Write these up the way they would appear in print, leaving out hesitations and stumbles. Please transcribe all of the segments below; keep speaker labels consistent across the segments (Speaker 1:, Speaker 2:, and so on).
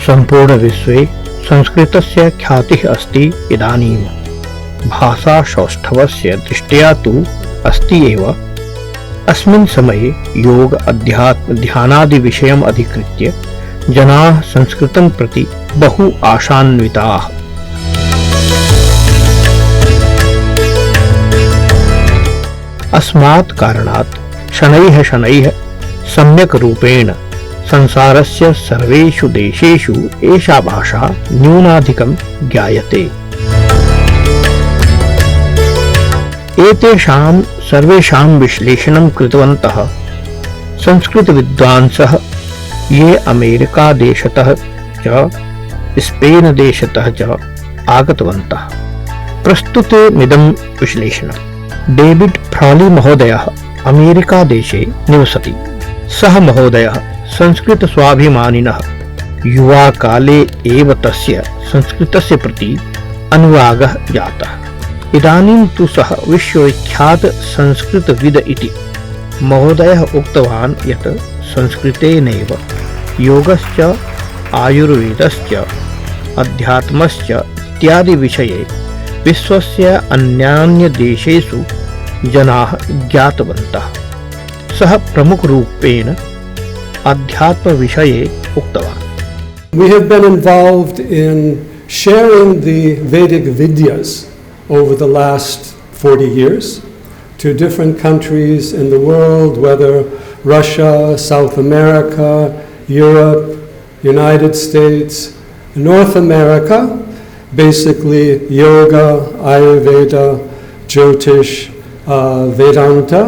Speaker 1: सम्पूर्णविश्वे संस्कृतस्य ख्यातिः अस्ति इदानीं भाषासौष्ठवस्य दृष्ट्या तु अस्ति एव। अस्मिन् समये योग अध्यात्म ध्यानादिविषयम् अधिकृत्य जनाः संस्कृतं प्रति बहु आशान्विताः। अस्मात् कारणात् शनैः शनैः सम्यक् रूपेण संसारस्य सर्वेषु देशेषु एषा भाषा न्यूनाधिकं ज्ञायते। एतेषां सर्वेषां विश्लेषणं कृतवन्तः संस्कृतविद्वांसः ये अमेरिकादेशतः च स्पेनदेशतः च आगतवन्तः। प्रस्तुते मिदं विश्लेषणं। डेविड फ्रॉली महोदयः अमेरिकादेशे निवसति। सः महोदयः संस्कृतस्वाभिमानिनः। युवाकाले एव तस्य संस्कृतस्य प्रति अनुरागः जातः। इदानीं तु सः विश्वविख्यात संस्कृतविद इति। महोदयः उक्तवान् यत् संस्कृतेनैव योगश्च आयुर्वेदश्च अध्यात्मश्च इत्यादि विषये विश्वस्य अन्यान्यदेशेषु जनाः ज्ञातवन्तः। सः प्रमुखरूपेण अध्यात्म विषये उक्तवान्।
Speaker 2: We have been involved in sharing the Vedic Vidyas over the last 40 years to different countries in the world, whether Russia, South America, Europe, United States, North America, basically yoga, Ayurveda, Jyotish, Vedanta,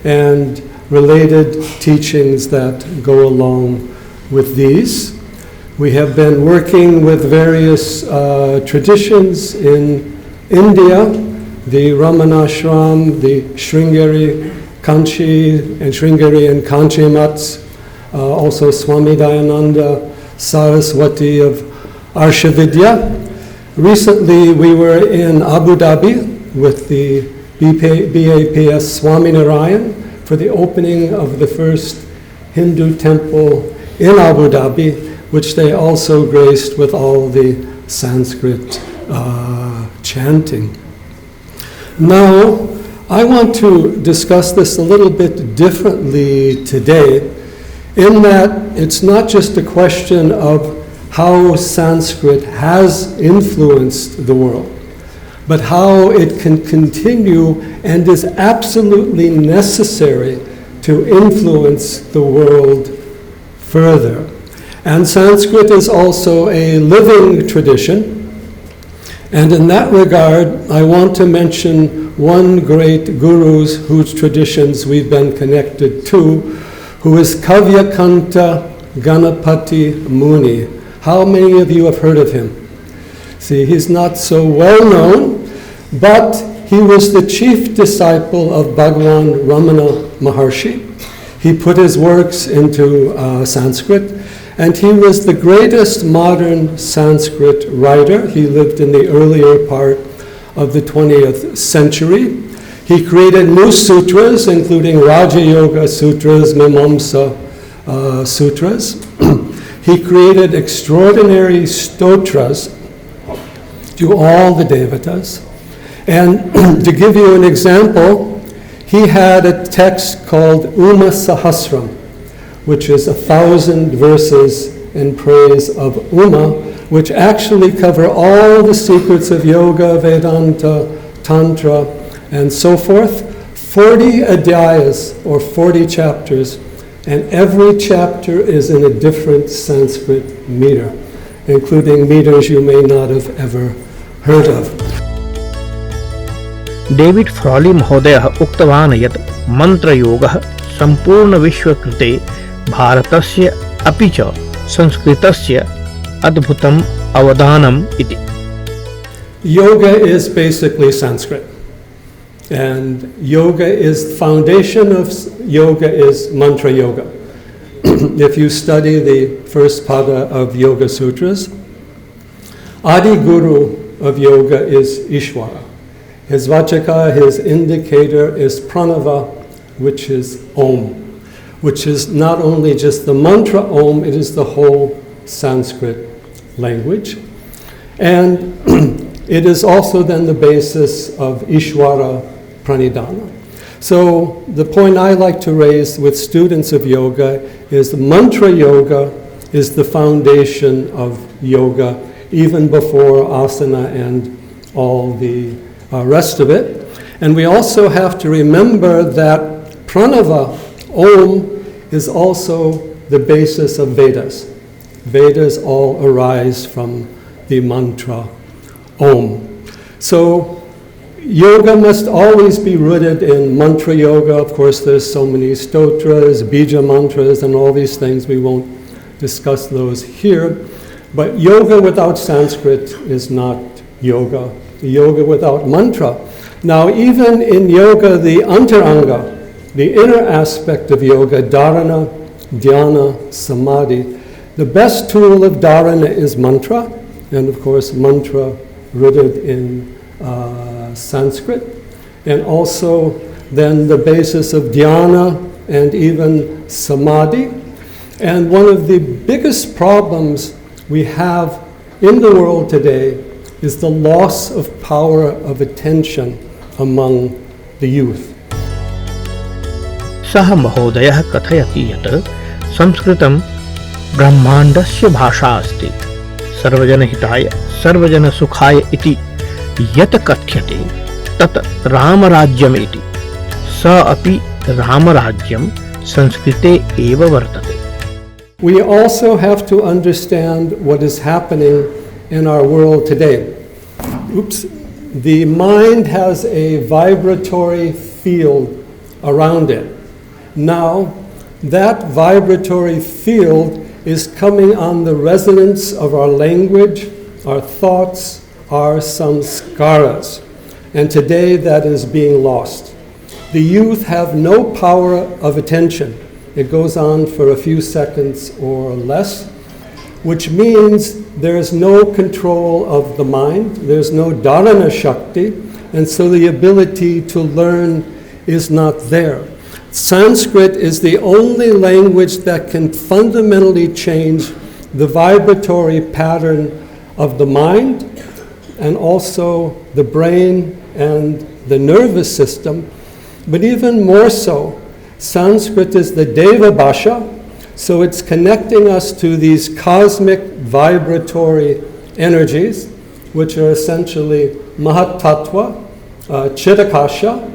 Speaker 2: and related teachings that go along with these. We have been working with various traditions in India, the Ramanashram, the Sringeri Kanchi and Sringeri and Kanchi Mats, also Swami Dayananda Saraswati of Arshavidya. Recently we were in Abu Dhabi with the BAPS Swaminarayan for the opening of the first Hindu temple in Abu Dhabi, which they also graced with all the Sanskrit chanting. Now, I want to discuss this a little bit differently today, in that it's not just a question of how Sanskrit has influenced the world, but how it can continue and is absolutely necessary to influence the world further. And Sanskrit is also a living tradition. And in that regard, I want to mention one great guru whose traditions we've been connected to, who is Kavyakanta Ganapati Muni. How many of you have heard of him? See, he's not so well known, but he was the chief disciple of Bhagwan Ramana Maharshi. He put his works into Sanskrit, and he was the greatest modern Sanskrit writer. He lived in the earlier part of the 20th century. He created new sutras, including Raja Yoga Sutras, Mimamsa Sutras. He created extraordinary stotras to all the devatas. And to give you an example, he had a text called Uma Sahasram, which is 1,000 verses in praise of Uma, which actually cover all the secrets of yoga, Vedanta, Tantra, and so forth. 40 adhyayas, or 40 chapters, and every chapter is in a different Sanskrit meter, including meters you may not have ever heard of.
Speaker 1: David Frawley महोदयः उक्तवान् यत् मन्त्रयोगः सम्पूर्णविश्वकृते भारतस्य अपि च संस्कृतस्य अद्भुतम् अवदानम् इति.
Speaker 2: Yoga is basically Sanskrit. And yoga is, foundation of yoga is mantra yoga. If you study the first pada of Yoga Sutras, Adi Guru of yoga is Ishvara. His vachaka, his indicator is pranava, which is Om, which is not only just the mantra Om, it is the whole Sanskrit language. And it is also then the basis of Ishvara Pranidhana. So the point I like to raise with students of yoga is mantra yoga is the foundation of yoga, even before asana and all the rest of it. And we also have to remember that pranava, Om, is also the basis of Vedas. Vedas all arise from the mantra Om. So yoga must always be rooted in mantra yoga. Of course, there's so many stotras, bija mantras, and all these things. We won't discuss those here. But yoga without Sanskrit is not yoga. Yoga without mantra. Now, even in yoga, the antaranga, the inner aspect of yoga, dharana, dhyana, samadhi, the best tool of dharana is mantra, and of course, mantra rooted in Sanskrit, and also then the basis of dhyana and even samadhi. And one of the biggest problems we have in the world today is the loss of power of attention among the youth.
Speaker 1: सः महोदयः कथयति यत् संस्कृतं ब्रह्माण्डस्य भाषा अस्ति, सर्वजनहिताय सर्वजनसुखाय इति यत् कथ्यते तत् रामराज्यमिति। स अपि रामराज्यं संस्कृते एव वर्तते।
Speaker 2: We also have to understand what is happening in our world today. The mind has a vibratory field around it. Now, that vibratory field is coming on the resonance of our language, our thoughts, our samskaras. And today that is being lost. The youth have no power of attention. It goes on for a few seconds or less, which means there is no control of the mind, there's no dharana shakti, and so the ability to learn is not there. Sanskrit is the only language that can fundamentally change the vibratory pattern of the mind and also the brain and the nervous system. But even more so, Sanskrit is the Deva Bhasha, so it's connecting us to these cosmic vibratory energies, which are essentially Mahat Tattva, Chitakasha.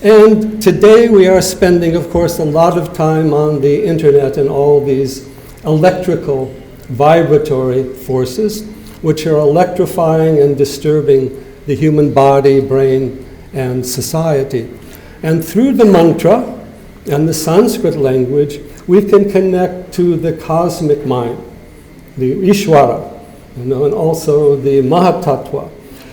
Speaker 2: And today we are spending, of course, a lot of time on the internet and all these electrical vibratory forces, which are electrifying and disturbing the human body, brain, and society. And through the mantra and the Sanskrit language, we can connect to the cosmic mind, the Ishvara, and also the Mahatattva,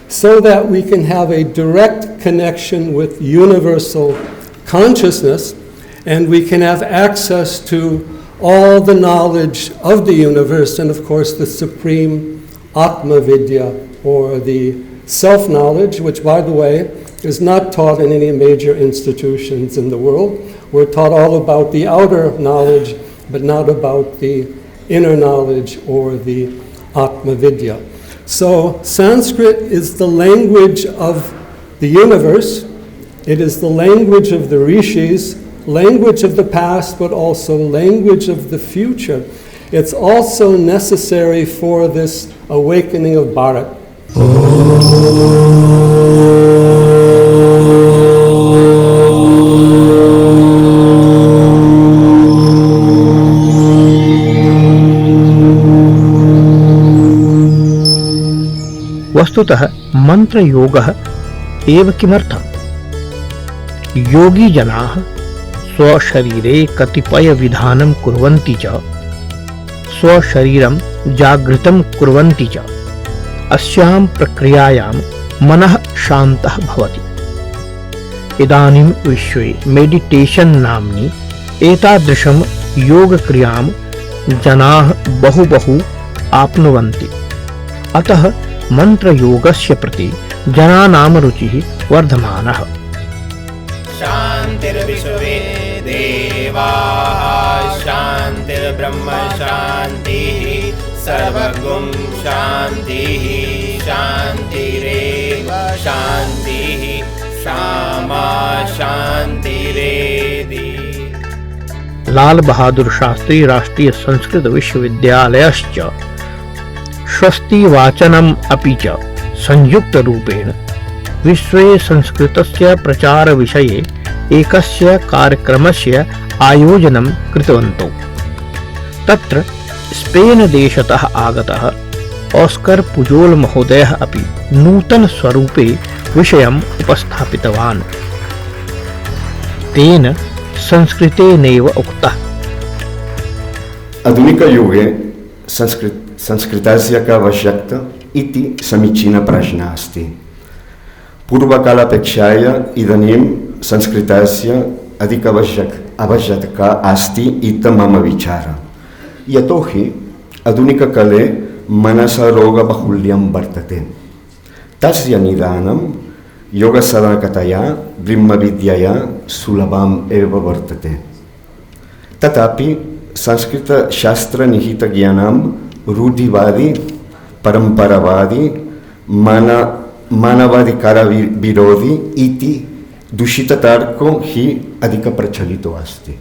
Speaker 2: so that we can have a direct connection with universal consciousness, and we can have access to all the knowledge of the universe, and of course the supreme Atma Vidya, or the self-knowledge, which, by the way, is not taught in any major institutions in the world. We're taught all about the outer knowledge, but not about the inner knowledge or the Atma Vidya. So Sanskrit is the language of the universe. It is the language of the rishis, language of the past, but also language of the future. It's also necessary for this awakening of Bharat.
Speaker 1: वस्तुतः मंत्रयोगः एव किमर्थम्? योगी जनाः स्वशरीरे कतिपय विधानं कुर्वन्ति च, स्वशरीरं जागृतं कुर्वन्ति च। अस्यां प्रक्रियायां मनः शान्तः भवति। इदानीं विश्वे मेडिटेशन् नाम्नि एतादृशं योगक्रियां जनाः बहु आप्नुवन्ति। अतः मंत्रयोगस्य प्रति जनानां रुचिः वर्धमानः।
Speaker 3: शान्तिर्विश्वे देवाः शान्तिर्ब्रह्म शान्तिः सर्वगुं शान्तिः शान्तिरेव शान्तिः क्षमा शान्तिरेधि।
Speaker 1: लाल बहादुर शास्त्री राष्ट्रीय संस्कृत विश्वविद्यालयश्च स्वस्ति वाचनम् अपि च संयुक्त रूपेण विश्वे संस्कृतस्य प्रचार विषये एकस्य कार्यक्रमस्य आयोजनं कृतवन्तौ। तत्र स्पेन् देशतः आगतः ऑस्कर पुजोल महोदयः अपि नूतन स्वरूपे विषयम् उपस्थापितवान्। तेन संस्कृतेनैव उक्तः।
Speaker 4: आधुनिकयुगे संस्कृतस्य का आवश्यकता इति समीचीनः प्रश्नः अस्ति। पूर्वकालापेक्षया इदानीं संस्कृतस्य आवश्यकता अस्ति इति मम विचारः। यतोहि आधुनिककाले मनसरोगबाहुल्यं वर्तते। तस्य निदानं योगसाधकतया ब्रह्मविद्यया सुलभम् एव वर्तते। तथापि संस्कृतशास्त्रनिहितज्ञानं रूढिवादी परम्परावादी मानवाधिकारविरोधी इति दूषिततर्को हि अधिकप्रचलितो अस्ति।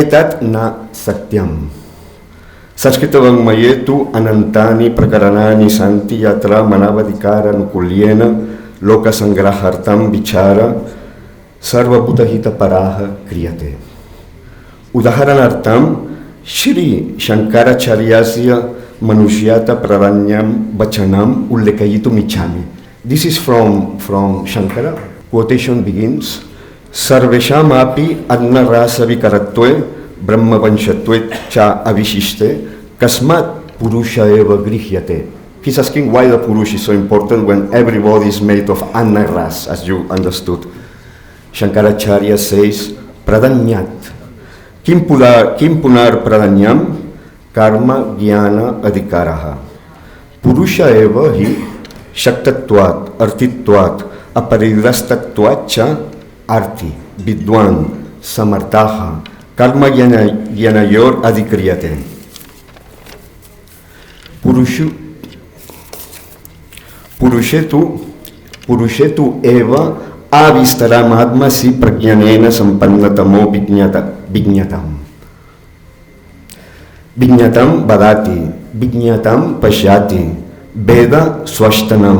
Speaker 4: एतत् न सत्यम्। संस्कृतवाङ्मये तु अनन्तानि प्रकरणानि सन्ति यत्र मानवाधिकारानुकूल्येन लोकसङ्ग्रहार्थं विचारः सर्वभूतहितपरः क्रियते। उदाहरणार्थं श्री शङ्कराचार्यस्य मनुष्यताप्राधान्यं वचनम् उल्लेखयितुम् इच्छामि। This is from Shankara. Quotation begins: सर्वेषामपि अन्नरासविकरत्वे ब्रह्मवंशत्वे च अविशिष्टे कस्मात् पुरुष एव गृह्यते. He's asking why the purush is so important when everybody is made of annaras, as you understood. Shankaracharya says, pradanyat. Kim punar pradanyam karma jnana adhikaraha. Purusha eva hi shaktatvat, artitvat, aparidrastatvat cha arti, vidwan, samartaha, karma jnanayor adhikriyate. पुरुषेतु एव आविस्तराम आत्मसि प्रज्ञानेन संपन्नतमो विज्ञातं वदाति विज्ञातं पश्याति वेद स्वष्टनं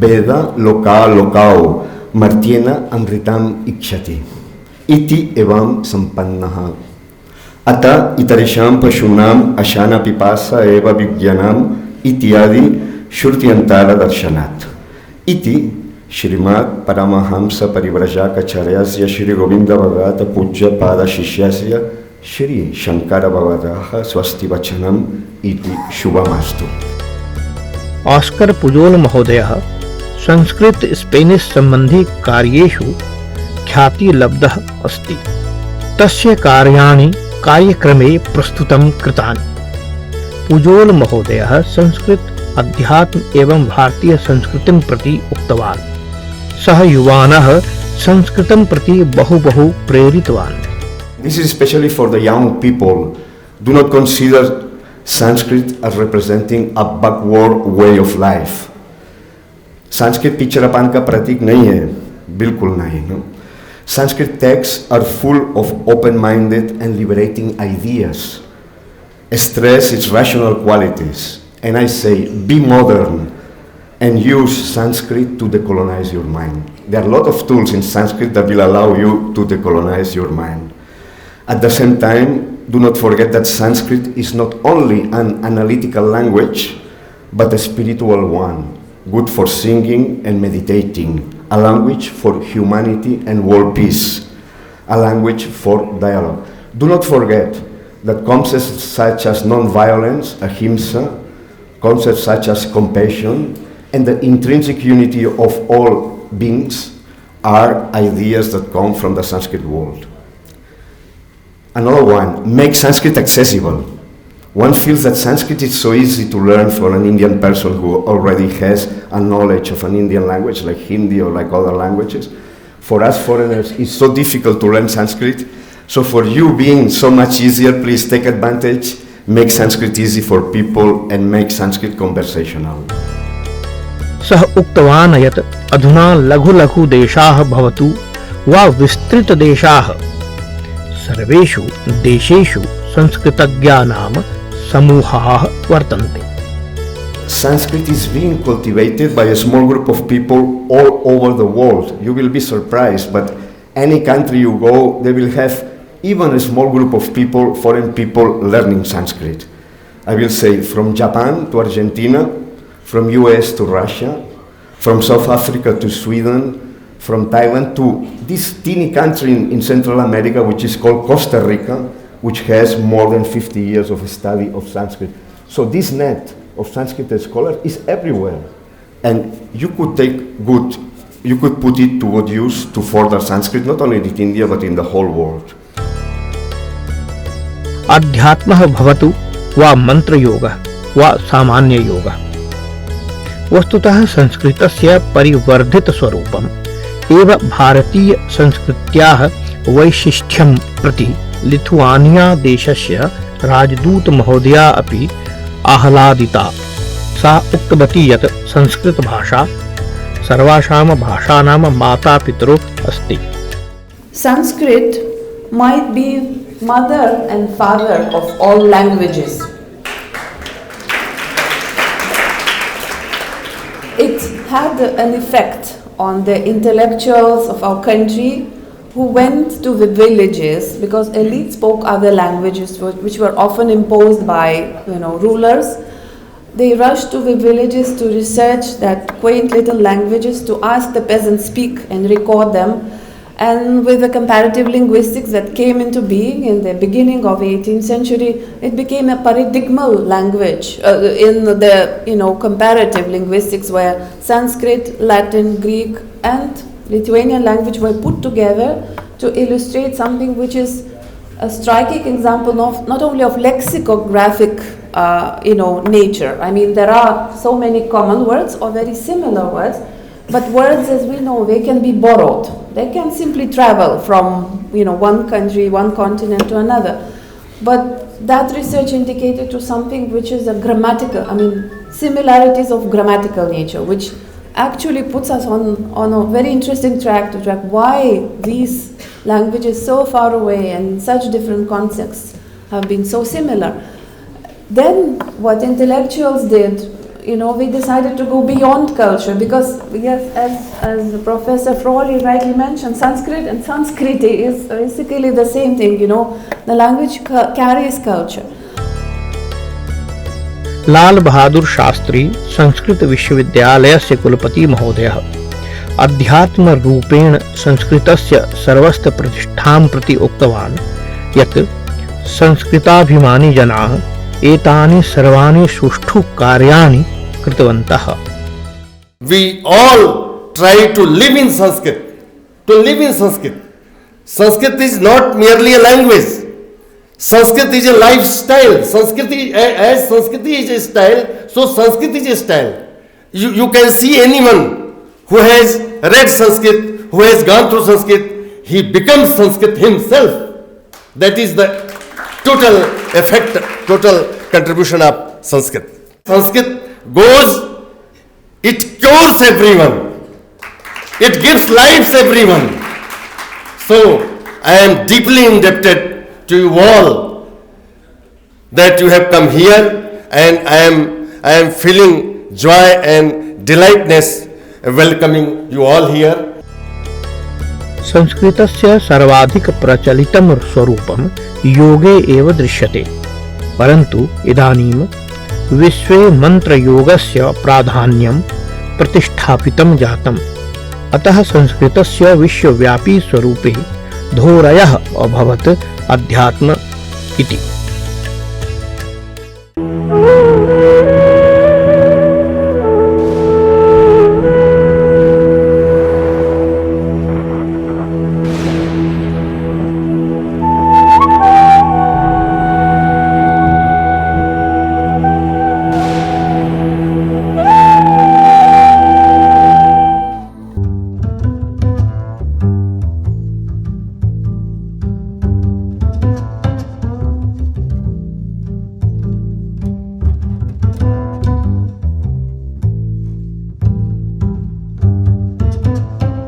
Speaker 4: वेद लोकाओ मर्त्येन अमृतम् इच्छति इति एवं संपन्नः। अतः इतरेषां पशूनाम् अशान पिपासा एव विज्ञानम् इत्यादि श्रुत्यंतर दर्शनात् इति श्रीमद् परमहंस परिव्राजकाचार्यस्य श्री गोविंद भगवत पूज्य पाद शिष्यस्य श्री शंकर भगवतः स्वस्ति वचनम् इति शुभमस्तु।
Speaker 1: ऑस्कर पुजोल महोदयः संस्कृत स्पेनिश संबंधी कार्येषु ख्यातिलब्धः अस्ति। तस्य कार्याणि कार्यक्रमे प्रस्तुतं कृतानि। पुजोल महोदयः संस्कृत अध्यात्म एवं भारतीय संस्कृतिं प्रति उक्तवान्। सः युवानः संस्कृतं प्रति बहु प्रेरितवान्।
Speaker 4: This is especially for the young people. Do not consider Sanskrit as representing a backward way of life. Sanskrit पिछड़ापन का प्रतीक नहीं है, बिल्कुल नहीं। No? Sanskrit texts are full of open-minded and liberating ideas. Stress its rational qualities. And I say, be modern and use Sanskrit to decolonize your mind. There are a lot of tools in Sanskrit that will allow you to decolonize your mind. At the same time, do not forget that Sanskrit is not only an analytical language, but a spiritual one, good for singing and meditating, a language for humanity and world peace, a language for dialogue. Do not forget that concepts such as non-violence, ahimsa, concepts such as compassion, and the intrinsic unity of all beings are ideas that come from the Sanskrit world. Another one, make Sanskrit accessible. One feels that Sanskrit is so easy to learn for an Indian person who already has a knowledge of an Indian language like Hindi or like other languages. For us foreigners, it's so difficult to learn Sanskrit. So for you being so much easier, please take advantage, make Sanskrit easy for people and make Sanskrit conversational.
Speaker 1: सः उक्तवान् यत् अधुना लघु लघु देशाः भवतु वा विस्तृत देशाः सर्वेषु देशेषु संस्कृतज्ञानां समूहाः वर्तन्ते.
Speaker 4: Sanskrit is being cultivated by a small group of people all over the world. You will be surprised, but any country you go, they will have even a small group of people, foreign people, learning Sanskrit. I will say from Japan to Argentina, from US to Russia, from South Africa to Sweden, from Taiwan to this teeny country in Central America, which is called Costa Rica, which has more than 50 years of study of Sanskrit. So this net of Sanskrit scholars is everywhere. And you could put it to good use to further Sanskrit, not only in India, but in the whole world.
Speaker 1: अध्यात्मः भवतु वा मंत्रयोगः वा सामान्य योगः, वस्तुतः संस्कृतस्य परिवर्धित स्वरूपम् एव भारतीय संस्कृत्याः वैशिष्ट्यं प्रति लिथुआनिया देशस्य राजदूत महोदया अपि आह्लादिता. सा उक्तवती यत् संस्कृत भाषा सर्वासां भाषाणां मातापितरो अस्ति.
Speaker 5: Sanskrit might be mother and father of all languages. It had an effect on the intellectuals of our country who went to the villages, because elites spoke other languages which were often imposed by rulers. They rushed to the villages to research that quaint little languages, to ask the peasants speak and record them. And with the comparative linguistics that came into being in the beginning of the 18th century, it became a paradigmal language in the comparative linguistics, where Sanskrit, Latin, Greek and Lithuanian language were put together to illustrate something which is a striking example of not only of lexicographic nature. I mean, there are so many common words or very similar words, but words, as we know, they can be borrowed. They can simply travel from one country, one continent to another. But that research indicated to something which is similarities of grammatical nature, which actually puts us on a very interesting track to track why these languages so far away and such different contexts have been so similar. Then what intellectuals did, we decided to go beyond culture, because yes, as Professor Frawley rightly mentioned, Sanskrit and Sanskriti is basically the same thing. The language carries culture.
Speaker 1: Lal Bahadur Shastri Sanskrit विश्वविद्यालयस्य कुलपति महोदयः अध्यात्म रूपेण संस्कृतस्य सर्वस्थ प्रतिष्ठां प्रति उक्तवान् यत् संस्कृताभिमानी जनाः एतानि सर्वाणि सुष्ठु कार्याणि कृतवन्तः.
Speaker 6: We all try to live in Sanskrit. Sanskrit is not merely a language. Sanskrit is a lifestyle. As Sanskrit is a style, so Sanskrit is a style. You can see anyone who has read Sanskrit, who has gone through Sanskrit, he becomes Sanskrit himself. That is the total effect, total contribution of Sanskrit. Sanskrit goes, it cures everyone. It gives life to everyone. So I am deeply indebted to you all that you have come here, and I am feeling joy and delightness welcoming you all here.
Speaker 1: संस्कृतस्य सर्वाधिक प्रचलितं स्वरूपं योगे एव दृश्यते, परन्तु इदानीं विश्वे मन्त्रयोगस्य प्राधान्यं प्रतिष्ठापितं जातम्. अतः संस्कृतस्य विश्वव्यापी स्वरूपे धोरयः अभवत् अध्यात्म इति.